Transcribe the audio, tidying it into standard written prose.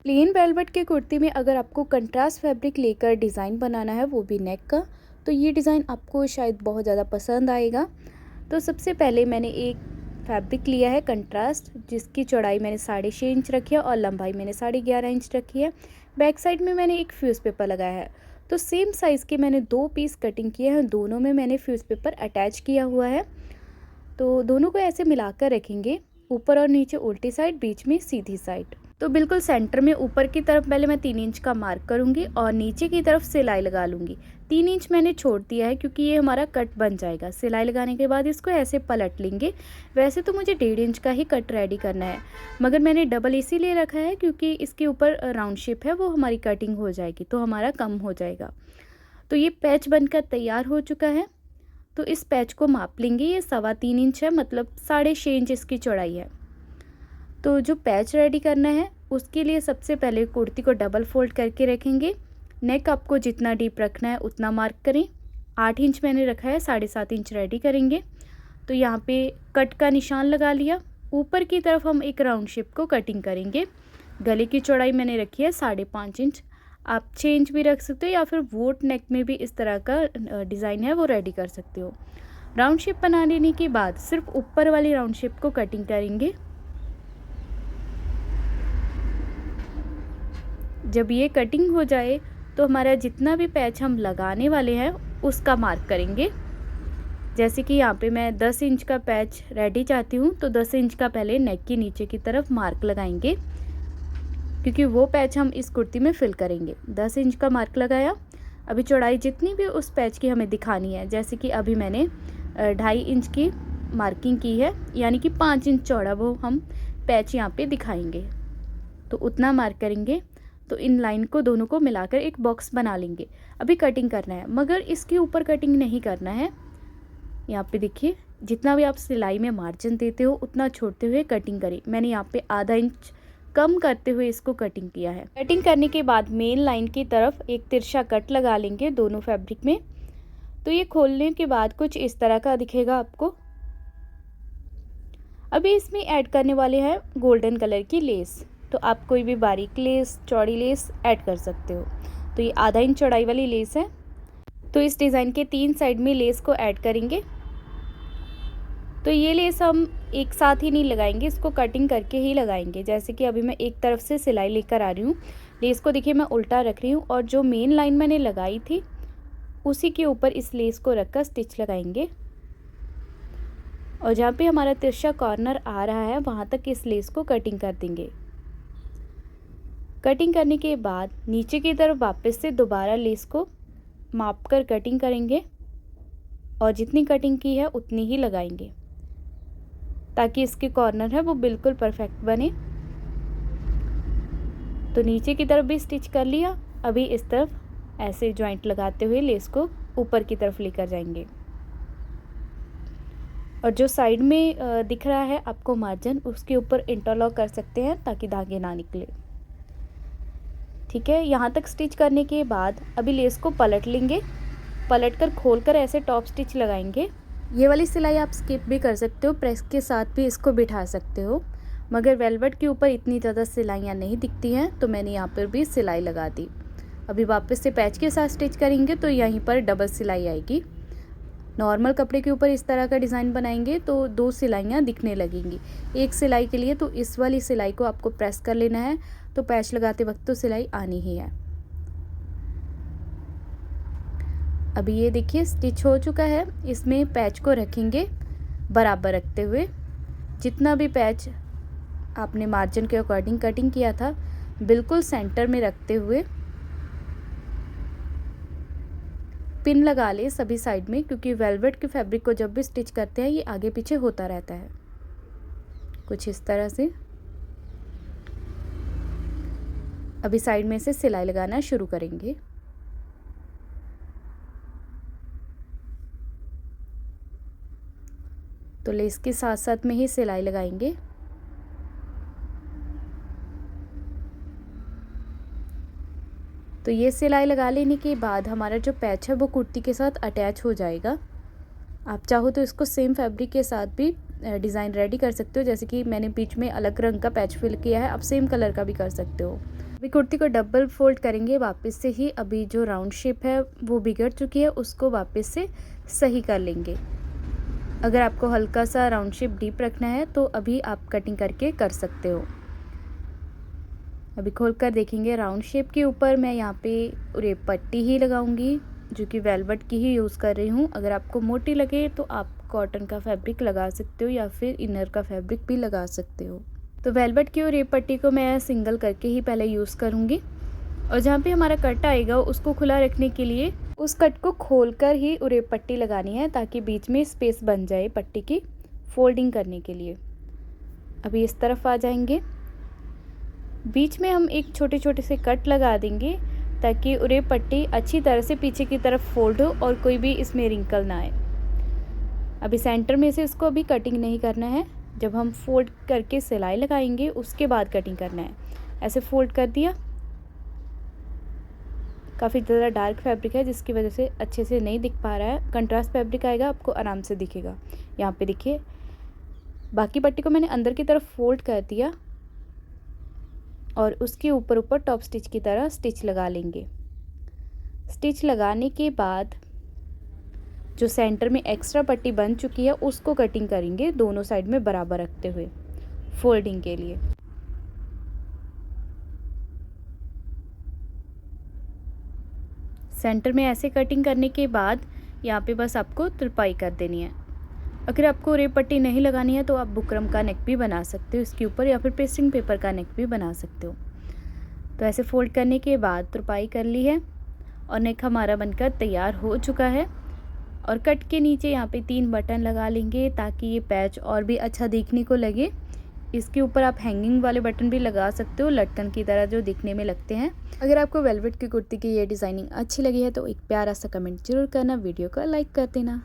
Plane velvet के कुर्ती में अगर आपको कंट्रास्ट फैब्रिक लेकर डिज़ाइन बनाना है, वो भी नेक का, तो ये डिज़ाइन आपको शायद बहुत ज़्यादा पसंद आएगा। तो सबसे पहले मैंने एक फैब्रिक लिया है कंट्रास्ट, जिसकी चौड़ाई मैंने 6.5 इंच रखी है और लंबाई मैंने 11.5 इंच रखी है। बैक साइड में मैंने एक फ्यूज़ पेपर लगाया है। तो सेम साइज़ के मैंने 2 पीस कटिंग किए हैं, दोनों में मैंने फ्यूज़ पेपर अटैच किया हुआ है। तो दोनों को ऐसे मिलाकर रखेंगे, ऊपर और नीचे उल्टी साइड, बीच में सीधी साइड। तो बिल्कुल सेंटर में ऊपर की तरफ पहले मैं 3 इंच का मार्क करूँगी और नीचे की तरफ सिलाई लगा लूँगी। 3 इंच मैंने छोड़ दिया है क्योंकि ये हमारा कट बन जाएगा। सिलाई लगाने के बाद इसको ऐसे पलट लेंगे। वैसे तो मुझे 1.5 इंच का ही कट रेडी करना है, मगर मैंने डबल इसीलिए रखा है क्योंकि इसके ऊपर राउंड शेप है, वो हमारी कटिंग हो जाएगी तो हमारा कम हो जाएगा। तो ये पैच बनकर तैयार हो चुका है। तो इस पैच को माप लेंगे। ये 3.25 इंच है, मतलब 6.5 इंच इसकी चौड़ाई है। तो जो पैच रेडी करना है उसके लिए सबसे पहले कुर्ती को डबल फोल्ड करके रखेंगे। नेक आपको जितना डीप रखना है उतना मार्क करें। 8 इंच मैंने रखा है, 7.5 इंच रेडी करेंगे। तो यहाँ पे कट का निशान लगा लिया। ऊपर की तरफ हम एक राउंड शेप को कटिंग करेंगे। गले की चौड़ाई मैंने रखी है 5.5 इंच। आप 6 इंच भी रख सकते हो या फिर वोट नेक में भी इस तरह का डिज़ाइन है वो रेडी कर सकते हो। राउंड शेप बना लेने के बाद सिर्फ ऊपर वाली राउंड शेप को कटिंग करेंगे। जब ये कटिंग हो जाए तो हमारा जितना भी पैच हम लगाने वाले हैं उसका मार्क करेंगे। जैसे कि यहाँ पे मैं 10 इंच का पैच रेडी चाहती हूँ, तो 10 इंच का पहले नेक के नीचे की तरफ मार्क लगाएंगे क्योंकि वो पैच हम इस कुर्ती में फिल करेंगे। 10 इंच का मार्क लगाया। अभी चौड़ाई जितनी भी उस पैच की हमें दिखानी है, जैसे कि अभी मैंने 2.5 इंच की मार्किंग की है, यानी कि 5 इंच चौड़ा वो हम पैच यहाँ पे दिखाएंगे, तो उतना मार्क करेंगे। तो इन लाइन को दोनों को मिलाकर एक बॉक्स बना लेंगे। अभी कटिंग करना है, मगर इसके ऊपर कटिंग नहीं करना है। यहाँ पे देखिए, जितना भी आप सिलाई में मार्जिन देते हो उतना छोड़ते हुए कटिंग करें। मैंने यहाँ पे आधा इंच कम करते हुए इसको कटिंग किया है। कटिंग करने के बाद मेन लाइन की तरफ एक तिरछा कट लगा लेंगे दोनों फैब्रिक में। तो ये खोलने के बाद कुछ इस तरह का दिखेगा आपको। अभी इसमें ऐड करने वाले हैं गोल्डन कलर की लेस। तो आप कोई भी बारीक लेस, चौड़ी लेस ऐड कर सकते हो। तो ये आधा इंच चौड़ाई वाली लेस है। तो इस डिज़ाइन के 3 साइड में लेस को ऐड करेंगे। तो ये लेस हम एक साथ ही नहीं लगाएंगे, इसको कटिंग करके ही लगाएंगे। जैसे कि अभी मैं एक तरफ से सिलाई लेकर आ रही हूँ, लेस को देखिए मैं उल्टा रख रही हूँ और जो मेन लाइन मैंने लगाई थी उसी के ऊपर इस लेस को रखकर स्टिच लगाएंगे। और जहाँ पे हमारा तिरछा कॉर्नर आ रहा है वहाँ तक इस लेस को कटिंग कर देंगे। कटिंग करने के बाद नीचे की तरफ वापस से दोबारा लेस को माप कर कटिंग करेंगे और जितनी कटिंग की है उतनी ही लगाएंगे ताकि इसके कॉर्नर है वो बिल्कुल परफेक्ट बने। तो नीचे की तरफ भी स्टिच कर लिया। अभी इस तरफ ऐसे जॉइंट लगाते हुए लेस को ऊपर की तरफ लेकर जाएंगे और जो साइड में दिख रहा है आपको मार्जिन, उसके ऊपर इंटरलॉक कर सकते हैं ताकि धागे ना निकले। ठीक है, यहाँ तक स्टिच करने के बाद अभी लेस को पलट लेंगे। पलट कर खोल कर ऐसे टॉप स्टिच लगाएंगे। ये वाली सिलाई आप स्किप भी कर सकते हो, प्रेस के साथ भी इसको बिठा सकते हो, मगर वेलवेट के ऊपर इतनी ज़्यादा सिलाइयाँ नहीं दिखती हैं तो मैंने यहाँ पर भी सिलाई लगा दी। अभी वापस से पैच के साथ स्टिच करेंगे तो यहीं पर डबल सिलाई आएगी। नॉर्मल कपड़े के ऊपर इस तरह का डिज़ाइन बनाएंगे तो 2 सिलाइयाँ दिखने लगेंगी एक सिलाई के लिए। तो इस वाली सिलाई को आपको प्रेस कर लेना है, तो पैच लगाते वक्त तो सिलाई आनी ही है। अभी ये देखिए स्टिच हो चुका है। इसमें पैच को रखेंगे बराबर रखते हुए। जितना भी पैच आपने मार्जिन के अकॉर्डिंग कटिंग किया था बिल्कुल सेंटर में रखते हुए पिन लगा ले सभी साइड में, क्योंकि वेलवेट के फैब्रिक को जब भी स्टिच करते हैं ये आगे पीछे होता रहता है कुछ इस तरह से। अभी साइड में से सिलाई लगाना शुरू करेंगे। तो लेस के साथ साथ में ही सिलाई लगाएंगे। तो ये सिलाई लगा लेने के बाद हमारा जो पैच है वो कुर्ती के साथ अटैच हो जाएगा। आप चाहो तो इसको सेम फैब्रिक के साथ भी डिज़ाइन रेडी कर सकते हो। जैसे कि मैंने बीच में अलग रंग का पैच फिल किया है, आप सेम कलर का भी कर सकते हो। अभी कुर्ती को डबल फोल्ड करेंगे वापस से ही। अभी जो राउंड शेप है वो बिगड़ चुकी है, उसको वापस से सही कर लेंगे। अगर आपको हल्का सा राउंड शेप डीप रखना है तो अभी आप कटिंग करके कर सकते हो। अभी खोल कर देखेंगे, राउंड शेप के ऊपर मैं यहाँ पे रेप पट्टी ही लगाऊंगी, जो कि वेलवेट की ही यूज़ कर रही हूँ। अगर आपको मोटी लगे तो आप कॉटन का फैब्रिक लगा सकते हो या फिर इनर का फैब्रिक भी लगा सकते हो। तो वेलवेट की रेप पट्टी को मैं सिंगल करके ही पहले यूज़ करूँगी, और जहाँ पे हमारा कट आएगा उसको खुला रखने के लिए उस कट को खोलकर ही रेप पट्टी लगानी है, ताकि बीच में स्पेस बन जाए पट्टी की फोल्डिंग करने के लिए। अभी इस तरफ आ जाएंगे, बीच में हम एक छोटे छोटे से कट लगा देंगे ताकि रेप पट्टी अच्छी तरह से पीछे की तरफ फोल्ड हो और कोई भी इसमें रिंकल ना आए। अभी सेंटर में से इसको अभी कटिंग नहीं करना है, जब हम फोल्ड करके सिलाई लगाएंगे उसके बाद कटिंग करना है। ऐसे फोल्ड कर दिया। काफ़ी ज़्यादा डार्क फैब्रिक है जिसकी वजह से अच्छे से नहीं दिख पा रहा है। कंट्रास्ट फैब्रिक आएगा आपको आराम से दिखेगा। यहाँ पे देखिए, बाकी पट्टी को मैंने अंदर की तरफ फोल्ड कर दिया और उसके ऊपर ऊपर टॉप स्टिच की तरह स्टिच लगा लेंगे। स्टिच लगाने के बाद जो सेंटर में एक्स्ट्रा पट्टी बन चुकी है उसको कटिंग करेंगे दोनों साइड में बराबर रखते हुए फोल्डिंग के लिए। सेंटर में ऐसे कटिंग करने के बाद यहाँ पे बस आपको तुरपाई कर देनी है। अगर आपको रेप पट्टी नहीं लगानी है तो आप बुकरम का नेक भी बना सकते हो इसके ऊपर, या फिर पेस्टिंग पेपर का नेक भी बना सकते हो। तो ऐसे फोल्ड करने के बाद तुरपाई कर ली है और नेक हमारा बनकर तैयार हो चुका है। और कट के नीचे यहाँ पे 3 बटन लगा लेंगे ताकि ये पैच और भी अच्छा दिखने को लगे। इसके ऊपर आप हैंगिंग वाले बटन भी लगा सकते हो, लटकन की तरह जो दिखने में लगते हैं। अगर आपको वेलवेट की कुर्ती की ये डिज़ाइनिंग अच्छी लगी है तो एक प्यारा सा कमेंट जरूर करना, वीडियो को लाइक कर देना।